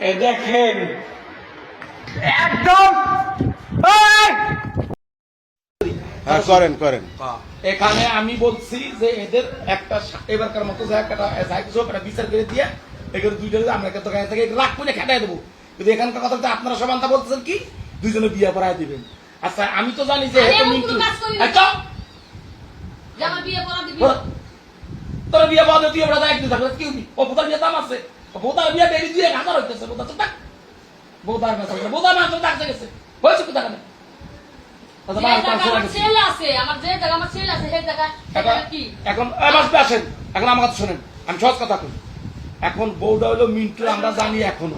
এই দেখেন একদম করেন করেন। এখানে আমি বলছি যে এদের একটা এবারকার মতো একটা বিচার করে দিয়ে এগুলো দুইটা আমরা থেকে রাগ করে খেটাই দেবো, কিন্তু এখানকার কথা আপনারা সব আনতা বলতেছেন কি দুইজনে বিয়ে করাই দিবেন। আচ্ছা আমি তো জানি যে তোর বিয়ে বাদে তুই ওরা একদিন থাকবে কি ও ভূতার বিয়ে দাম আছে, ভূতার বিয়ে বেরি দিয়ে 1000 হইতেছে, ভূতার তো থাক ভূতার মাছ ভূতার মাছ ডাকতে গেছে হয়েছে কোথা কেন এখন আসেন। এখন আমার কথা শোনেন, আমি সহজ কথা কই। এখন বউটা হইলো মিন্টু, আমরা জানি এখনো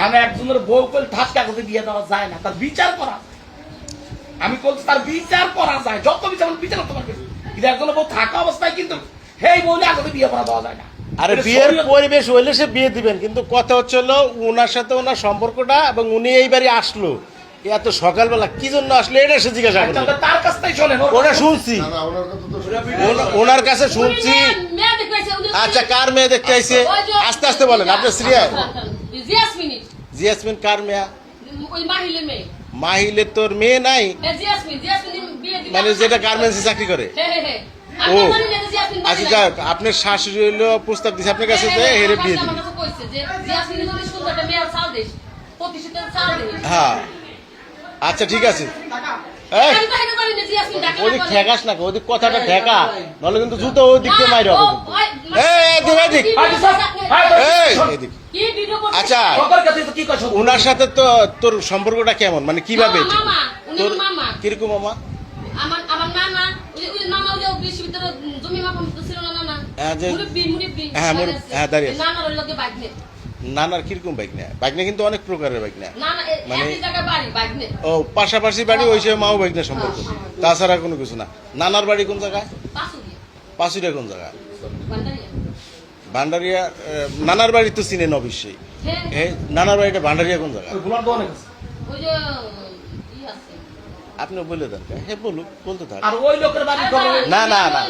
এখন একজনের বউ কল ঠাস কাগজে বিয়ে দেওয়া যায় না, তার বিচার করা। আমি বলছি তার বিচার করা যায়, যত বিচার বিচার করতে পারবে, কিন্তু একজনের বউ থাকা অবস্থায় কিন্তু সেই বউলে আগে বিয়ে করা দেওয়া যায় না। আরে বিয়ের পরিবেশ হইলে সে বিয়ে দিবেন, কিন্তু কথা হচ্ছে হলো ওনার সাথে ওনার সম্পর্কটা, এবং উনি এইবারই আসলো এত সকালবেলা কি জন্য আসলে এটা সে জিজ্ঞাসা করবে। তার কাছ থেকে শোনেন, ওটা শুনছি, ওনার কাছে শুনছি। আচ্ছা কার মেয়ে দেখতে আইছে? আস্তে আস্তে বলেন, আপনার সিরিয়াল জিয়াসমিন কার মেয়ে? মাহিলের তোর মেয়ে নাই, মানে যেটা গার্মেন্টসে চাকরি করে। ও আচ্ছা যাক, আপনার শাশুড়ি হইলো প্রস্তাব দিচ্ছে আপনার কাছে যে হেরে বিয়ে দিবে। হ্যাঁ আচ্ছা ঠিক আছে, ওদিক ঠেকাস না, ওদিক কথাটা ঠেকা, নাহলে কিন্তু জুতো ওই দিকটা মাইর হবে। আচ্ছা ওনার সাথে তো তোর সম্পর্কটা কেমন, মানে কিভাবে তোর কিরকম মামা? নানার কিরকম বাইক নেয়? বাইক না কিন্তু অনেক প্রকারের বাইক নেয়, মানে ও পাশাপাশি বাড়ি ওই সময় মাও বাইক নেয় সম্পর্ক, তাছাড়া কোনো কিছু না। নানার বাড়ি কোন জায়গায়? পাশুরিয়া কোন জায়গায়? ভান্ডারিয়া। নানার বাড়ি তো চিনেন অবশ্যই, নানার বাড়িটা ভান্ডারিয়া কোন জায়গায়? আপনি বলে দেন, হ্যাঁ বলুক, বলতে থাক। না না না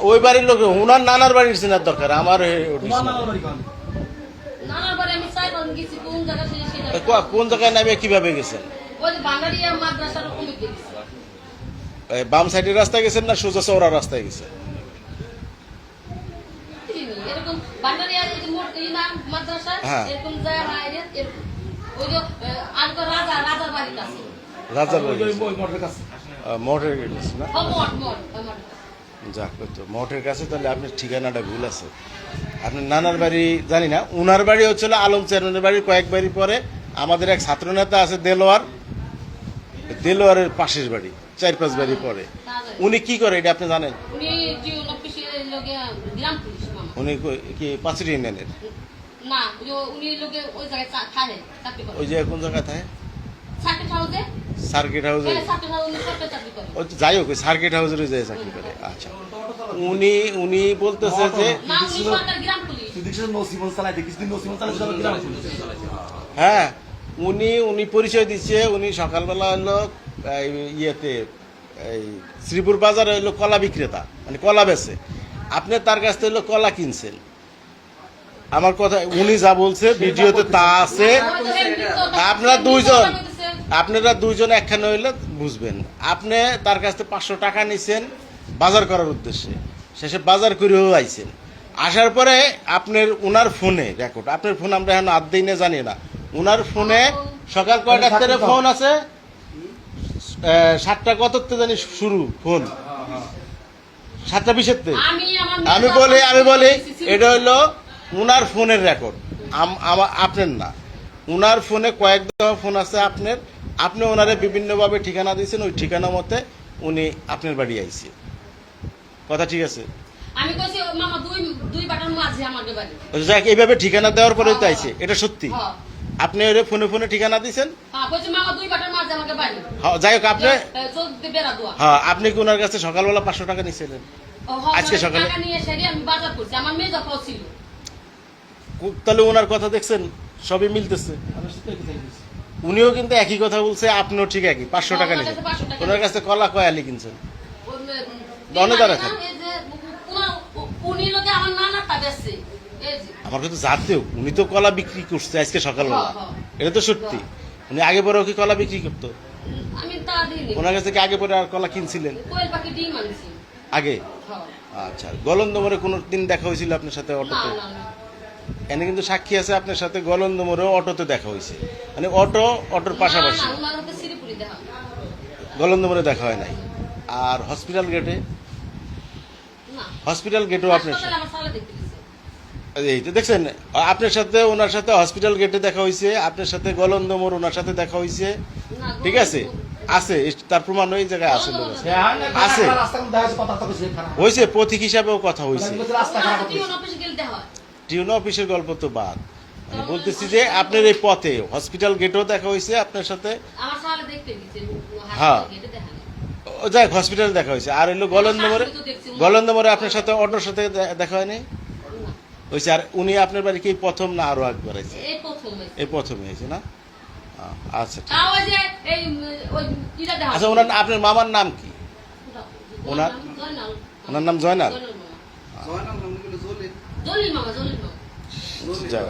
ওই বাড়ির লোক, ওনার নানার বাড়ির চেনার দরকার, আমার কোন জায়গায় নামে কিভাবে গেছেন? বাম সাইডের রাস্তায় গেছেন না সোজা চওড়া রাস্তায় গেছেন? হ্যাঁ রাজার মঠের কাছে না? যাক তো মঠের কাছে, তাহলে আপনার ঠিকানাটা ভুল আছে। আপনার নানার বাড়ি জানি না, উনার বাড়ি হচ্ছিল আলম চেয়ারম্যানের বাড়ির কয়েক বাড়ি পরে। আমাদের এক ছাত্র নেতা আছে দেলোয়ারের পাশের বাড়ি, 4-5 বাড়ি পরে। উনি কি করে এটা আপনি জানেন? উনি কি পাঁচুরি ইউনিয়নের? ওই যে কোন জায়গায় থাকে? সার্কিট হাউসে। যাই হোক সার্কিট হাউসের যে চাকরি করে। আচ্ছা উনি বলতেছে যে হ্যাঁ উনি পরিচয় দিচ্ছে, উনি সকালবেলা হলো ইয়েতে এই শ্রীপুর বাজারে হইলো কলা বিক্রেতা, মানে কলা বেচে। আপনি তার কাছ থেকে হইলো কলা কিনছেন। আমার কথা উনি যা বলছে ভিডিওতে তা আছে। আপনারা দুইজন একখানে হইলে বুঝবেন। আপনি তার কাছ থেকে 500 টাকা নিছেন বাজার করার উদ্দেশ্যে, শেষে বাজার করেও আইছেন। আসার পরে আপনার উনার ফোনে রেকর্ড, আপনার ফোন আমরা এখন আদ দিই না জানি না, উনার ফোনে সকাল কয়টার থেকে ফোন আছে? 7টা কততে জানি শুরু ফোন, 7টা 20-এর। আমি বলি এটা হইলো উনার ফোনের রেকর্ড, আপনার না। উনার ফোনে কয়েক দফা ফোন আছে আপনার, আপনি ওনারে বিভিন্নভাবে ঠিকানা দিয়েছেন, ওই ঠিকানা মতে উনি আপনার বাড়ি আইছে। কথা ঠিক আছে? যাক এইভাবে ঠিকানা দেওয়ার পরে তো আইছে, এটা সত্যি? আপনি ওরে ফোনে ফোনে ঠিকানা দিয়েছেন? যাই হোক আপনি হ্যাঁ আপনি কি ওনার কাছে সকালবেলা 500 টাকা নিয়েছিলেন? আজকে সকালে তাহলে ওনার কথা দেখছেন সবই মিলতেছে। উনিও কিন্তু একই কথা বলছে, আপনিও ঠিক একই 500 টাকা নিয়েছেন। ওনার কাছে কলা কয়ালি কিনছেন? দনে দাঁড়াচ্ছেন উনি লোকে আমার নানাটা বেচছে এই যে আমার কাছে জানতেও উনি তো কলা বিক্রি করছে আজকে সকালবেলা, হ্যাঁ। এটা তো সত্যি। উনি আগে পরেও কি কলা বিক্রি করতো? আমি তা দিইনি ওনার কাছ থেকে আগে পরে আর কলা কিনছিলেন কোয়েল পাখি ডিম আনছি আগে? হ্যাঁ। আচ্ছা, গলন্দমরে কোনো দিন দেখা হয়েছিল আপনার সাথে না অটোতে? না না এনে কিন্তু সাক্ষী আছে আপনার সাথে গলন্দমরেও অটোতে দেখা হয়েছে, মানে অটোর পাশাপাশি। না, না, ওনার হাতে শ্রীপুরি দেখা গলন্দমরে দেখা হয় নাই। আর হসপিটাল গেটে? না হসপিটাল গেটেও আপনার হাসপাতালে সাথে আমার শালা দেখতে গেছে এই তো দেখছেন, আপনার সাথে ওনার সাথে হসপিটাল গেটে দেখা হয়েছে, আপনার সাথে গলন্দমর ওনার সাথে দেখা হয়েছে, না ঠিক আছে? আছে, তার প্রমাণ ওই জায়গায় আছে, লোক আছে। আছে। রাস্তা দেখা যাচ্ছে, কথা তো কিছু খারাপ হয়েছে, প্রতীক হিসাবেও কথা হয়েছে। রাস্তা খারাপ হচ্ছে। টিউন অফিসে গেলে দেখা হয় টিউনো অফিসের গল্প তো বাদ, মানে বলতেছি যে আপনার এই পথে হসপিটাল গেটেও দেখা হয়েছে আপনার সাথে। আমার শালা দেখতে গেছে হ্যাঁ। হাসপাতালে গেটে দেখা নেই ও যাক, হসপিটালে দেখা হয়েছে। আর হইলো গলন্দমরে আপনার সাথে অটোর সাথে দেখা হয়নি? না হয়েছে। আর উনি আপনার বাড়ি কি প্রথম না আরো একবার আছে? এই প্রথম হয়েছে। এই প্রথমে হয়েছে না? আচ্ছা ঠিক তাও ওই যে এই ওই ইটা দেখা আচ্ছা, ওনার আপনার মামার নাম কি? ওনার- জয়নাল ওনার নাম জয়নাল? জয়নাল মামা জলিল মামা যাক।